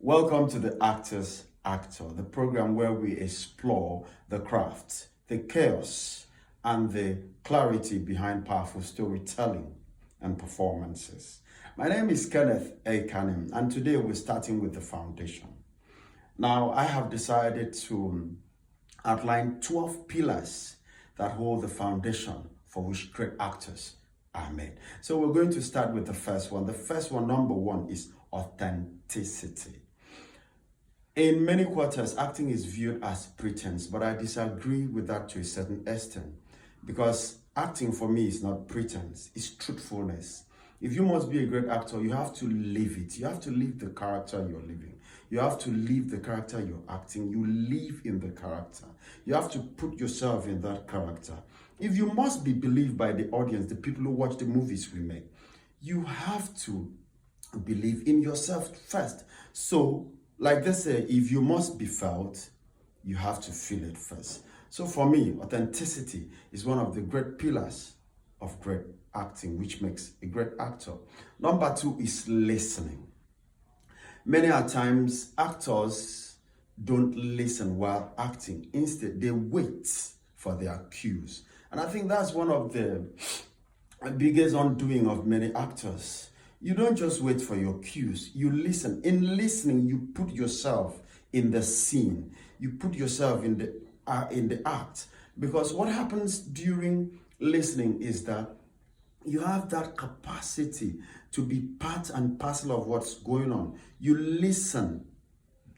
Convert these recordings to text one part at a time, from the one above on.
Welcome to the Actors Actor, the program where we explore the craft, the chaos, and the clarity behind powerful storytelling and performances. My name is Kenneth A. Kanem, and today we're starting with the foundation. Now, I have decided to outline 12 pillars that hold the foundation for which great actors are made. So we're going to start with the first one. The first one, number one, is authenticity. In many quarters, acting is viewed as pretense, but I disagree with that to a certain extent because acting for me is not pretense, it's truthfulness. If you must be a great actor, you have to live it. You have to live the character you're living. You have to live the character you're acting. You live in the character. You have to put yourself in that character. If you must be believed by the audience, the people who watch the movies we make, you have to believe in yourself first. So, like they say, if you must be felt, you have to feel it first. So for me, authenticity is one of the great pillars of great acting, which makes a great actor. Number two is listening. Many a times, actors don't listen while acting. Instead, they wait for their cues. And I think that's one of the biggest undoing of many actors. You don't just wait for your cues, you listen. In listening, you put yourself in the scene. You put yourself in the act. Because what happens during listening is that you have that capacity to be part and parcel of what's going on. You listen,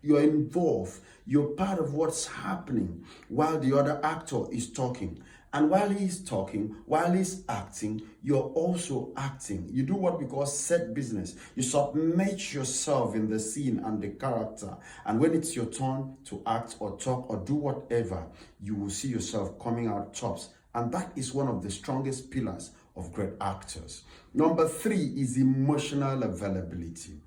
you're involved, you're part of what's happening while the other actor is talking. And while he's talking, while he's acting, you're also acting. You do what we call set business. You submerge yourself in the scene and the character. And when it's your turn to act or talk or do whatever, you will see yourself coming out tops. And that is one of the strongest pillars of great actors. Number three is emotional availability.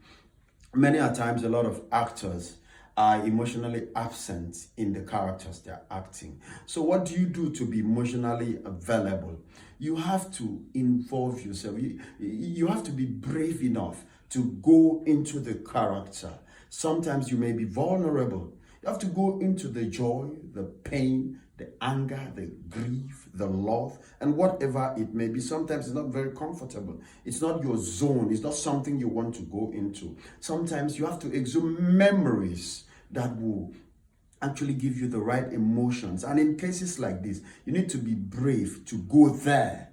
Many a times, a lot of actors are emotionally absent in the characters they're acting. So what do you do to be emotionally available? You have to involve yourself. You have to be brave enough to go into the character. Sometimes you may be vulnerable. You have to go into the joy, the pain, the anger, the grief, the love, and whatever it may be. Sometimes it's not very comfortable. It's not your zone. It's not something you want to go into. Sometimes you have to exhume memories that will actually give you the right emotions. And in cases like this, you need to be brave to go there,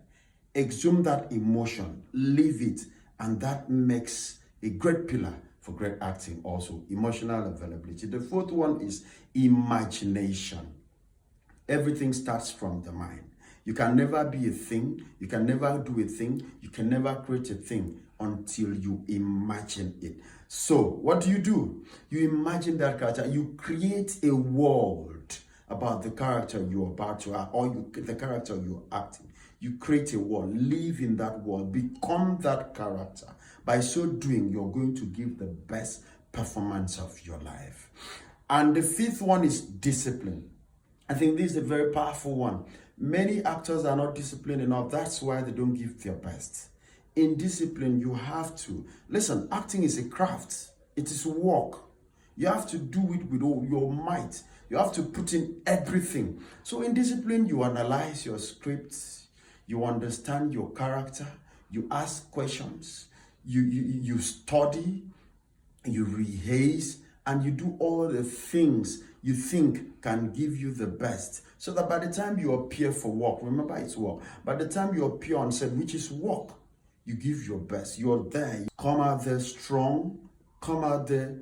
exhume that emotion, live it, and that makes a great pillar for great acting also, emotional availability. The fourth one is imagination. Everything starts from the mind. You can never be a thing, you can never do a thing, you can never create a thing until you imagine it. So, what do? You imagine that character, you create a world about the character you're about to act, or the character you're acting. You create a world, live in that world, become that character. By so doing, you're going to give the best performance of your life. And the fifth one is discipline. I think this is a very powerful one. Many actors are not disciplined enough. That's why they don't give their best. In discipline, you have to. Listen, acting is a craft. It is work. You have to do it with all your might. You have to put in everything. So in discipline, you analyze your scripts. You understand your character. You ask questions. You study. You rehearse. And you do all the things you think can give you the best. So that by the time you appear for work, remember it's work. By the time you appear on set, which is work, you give your best. You're there. You come out there strong. Come out there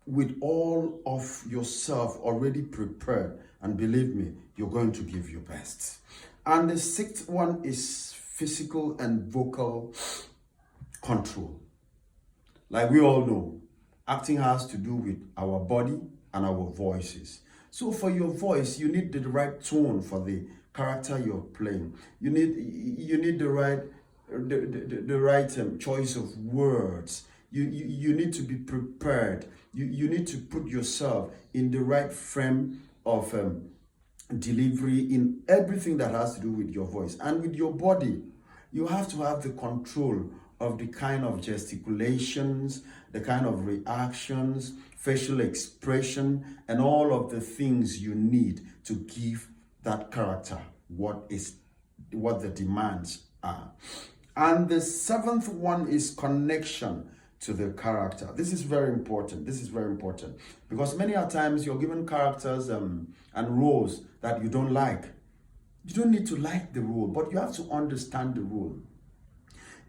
with all of yourself already prepared. And believe me, you're going to give your best. And the sixth one is physical and vocal control. Like we all know, acting has to do with our body and our voices. So for your voice, you need the right tone for the character you're playing. You need the right choice of words. You need to be prepared. You need to put yourself in the right frame of delivery in everything that has to do with your voice and with your body. You have to have the control of the kind of gesticulations, the kind of reactions, facial expression, and all of the things you need to give that character what the demands are. And the seventh one is connection to the character. This is very important. This is very important because many a times you're given characters and roles that you don't like. You don't need to like the role, but you have to understand the role.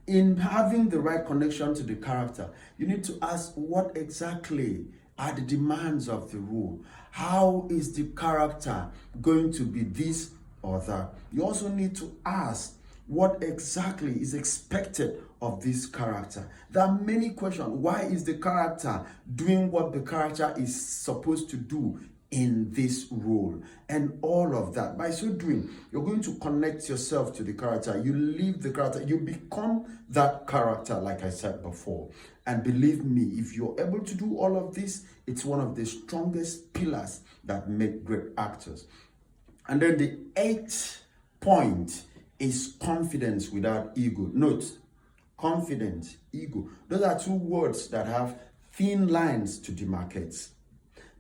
In having the right connection to the character, you need to ask what exactly are the demands of the role. How is the character going to be this or that? You also need to ask what exactly is expected of this character. There are many questions. Why is the character doing what the character is supposed to do in this role? And all of that. By so doing, you're going to connect yourself to the character. You live the character. You become that character, like I said before. And believe me, if you're able to do all of this, it's one of the strongest pillars that make great actors. And then the eighth point is confidence without ego. Note, confidence, ego. Those are two words that have thin lines to demarcate.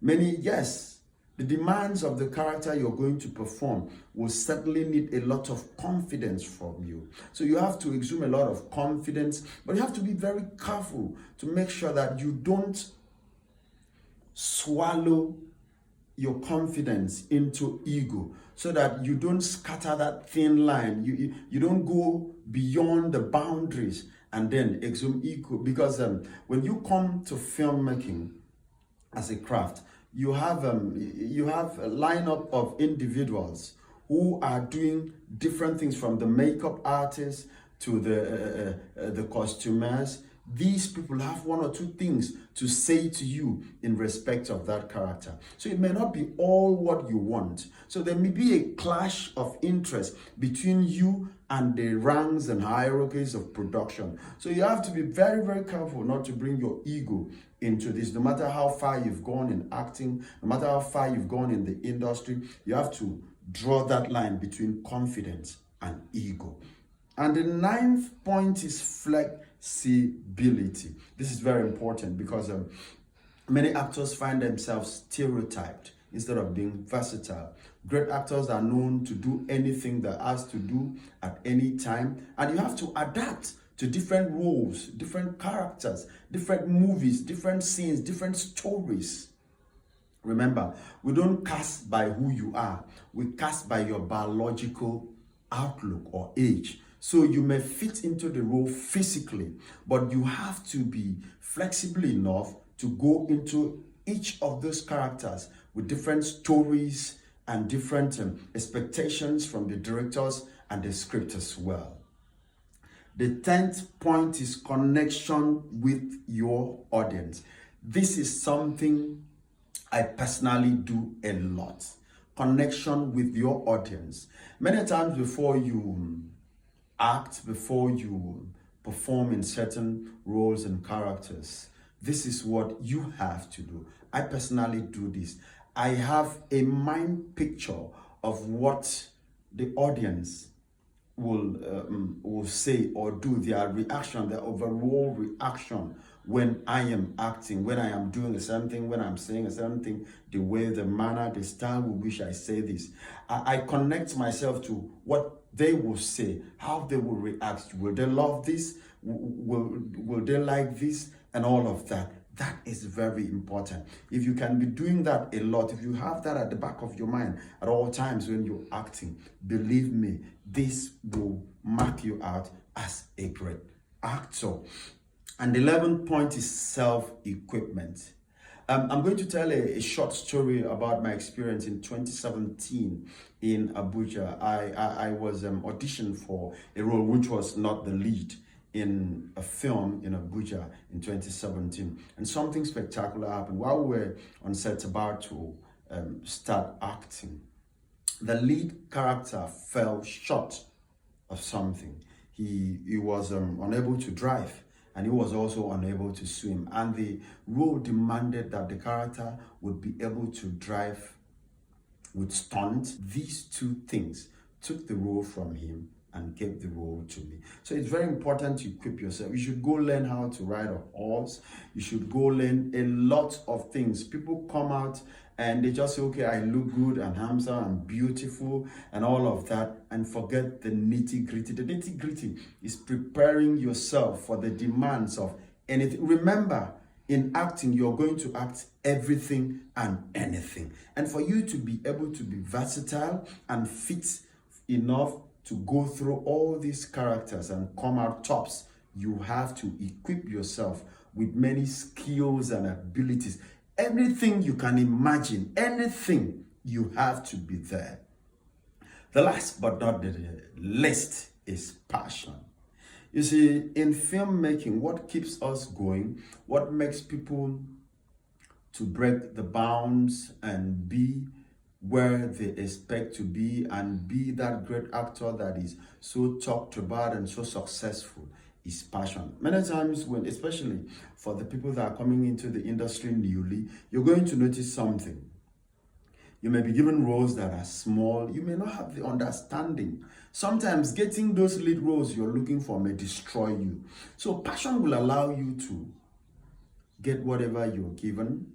Yes, the demands of the character you're going to perform will certainly need a lot of confidence from you. So you have to exude a lot of confidence, but you have to be very careful to make sure that you don't swallow your confidence into ego, so that you don't scatter that thin line. You don't go beyond the boundaries and then exhume ego. Because when you come to filmmaking as a craft, you have a lineup of individuals who are doing different things, from the makeup artists to the costumers. These people have one or two things to say to you in respect of that character. So it may not be all what you want. So there may be a clash of interest between you and the ranks and hierarchies of production. So you have to be very, very careful not to bring your ego into this. No matter how far you've gone in acting, no matter how far you've gone in the industry, you have to draw that line between confidence and ego. And the ninth point is flexibility. This is very important because many actors find themselves stereotyped instead of being versatile. Great actors are known to do anything they're asked to do at any time, and you have to adapt to different roles, different characters, different movies, different scenes, different stories. Remember, we don't cast by who you are. We cast by your biological outlook or age. So you may fit into the role physically, but you have to be flexible enough to go into each of those characters with different stories and different expectations from the directors and the script as well. The 10th point is connection with your audience. This is something I personally do a lot. Connection with your audience. Many times before you act, before you perform in certain roles and characters, this is what you have to do. I personally do this. I have a mind picture of what the audience will say or do, their reaction, their overall reaction when I am acting, when I am doing a certain thing, when I'm saying a certain thing, the way, the manner, the style with which I say this. I connect myself to what they will say, how they will react. Will they love this? Will they like this? And all of that. That is very important. If you can be doing that a lot, if you have that at the back of your mind at all times when you're acting, believe me, this will mark you out as a great actor. And the 11th point is self-equipment. I'm going to tell a short story about my experience in 2017 in Abuja. I was auditioned for a role which was not the lead in a film in Abuja in 2017. And something spectacular happened. While we were on set about to start acting, the lead character fell short of something. He was unable to drive, and he was also unable to swim. And the role demanded that the character would be able to drive with stunt. These two things took the role from him and gave the role to me. So it's very important to equip yourself. You should go learn how to ride a horse. You should go learn a lot of things. People come out and they just say, okay, I look good and handsome and beautiful and all of that, and forget the nitty gritty. The nitty gritty is preparing yourself for the demands of anything. Remember, in acting, you're going to act everything and anything. And for you to be able to be versatile and fit enough to go through all these characters and come out tops, you have to equip yourself with many skills and abilities. Everything you can imagine, anything, you have to be there. The last but not the least is passion. You see, in filmmaking, what keeps us going, what makes people to break the bounds and be where they expect to be and be that great actor that is so talked about and so successful is passion. Many times when, especially for the people that are coming into the industry newly, you're going to notice something. You may be given roles that are small. You may not have the understanding. Sometimes getting those lead roles you're looking for may destroy you. So passion will allow you to get whatever you're given,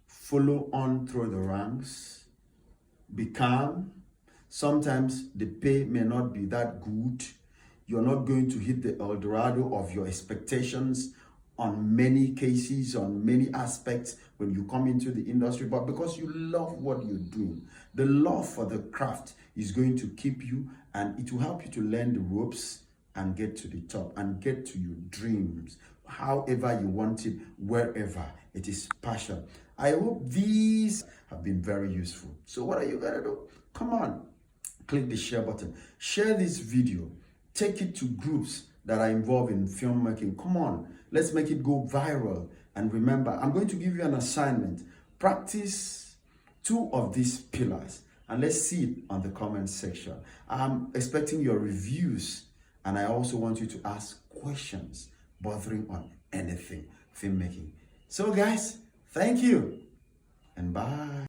follow on through the ranks, be calm. Sometimes the pay may not be that good. You're not going to hit the El Dorado of your expectations on many cases, on many aspects when you come into the industry, but because you love what you're doing, the love for the craft is going to keep you, and it will help you to learn the ropes and get to the top and get to your dreams, however you want it, wherever. It is passion. I hope these have been very useful. So what are you gonna do? Come on, click the share button. Share this video. Take it to groups that are involved in filmmaking. Come on, let's make it go viral. And remember, I'm going to give you an assignment. Practice 2 of these pillars and let's see it on the comment section. I'm expecting your reviews, and I also want you to ask questions bothering on anything filmmaking. So guys, thank you and bye.